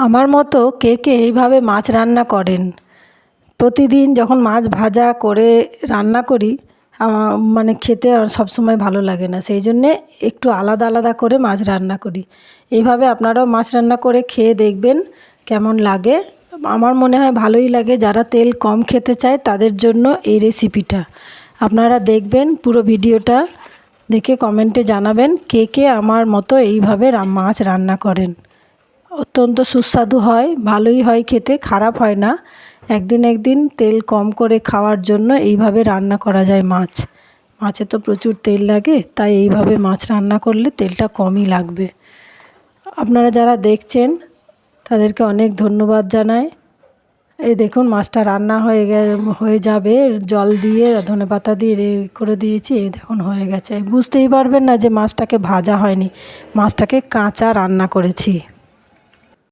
আমার মতো কে কে এইভাবে মাছ রান্না করেন? প্রতিদিন যখন মাছ ভাজা করে রান্না করি মানে খেতে আর সবসময় ভালো লাগে না, সেই জন্যে একটু আলাদা আলাদা করে মাছ রান্না করি। এইভাবে আপনারাও মাছ রান্না করে খেয়ে দেখবেন কেমন লাগে। আমার মনে হয় ভালোই লাগে। যারা তেল কম খেতে চায় তাদের জন্য এই রেসিপিটা। আপনারা দেখবেন, পুরো ভিডিওটা দেখে কমেন্টে জানাবেন কে কে আমার মতো এইভাবে মাছ রান্না করেন। অত্যন্ত সুস্বাদু হয়, ভালোই হয় খেতে, খারাপ হয় না। একদিন তেল কম করে খাওয়ার জন্য এইভাবে রান্না করা যায় মাছ। মাছে তো প্রচুর তেল লাগে, তাই এইভাবে মাছ রান্না করলে তেলটা কমই লাগবে। আপনারা যারা দেখছেন তাদেরকে অনেক ধন্যবাদ জানাই। এই দেখুন মাছটা রান্না হয়ে যাবে, জল দিয়ে ধনেপাতা দিয়ে করে দিয়েছি। এই দেখুন হয়ে গেছে। বুঝতেই পারবেন না যে মাছটাকে ভাজা হয়নি, মাছটাকে কাঁচা রান্না করেছি।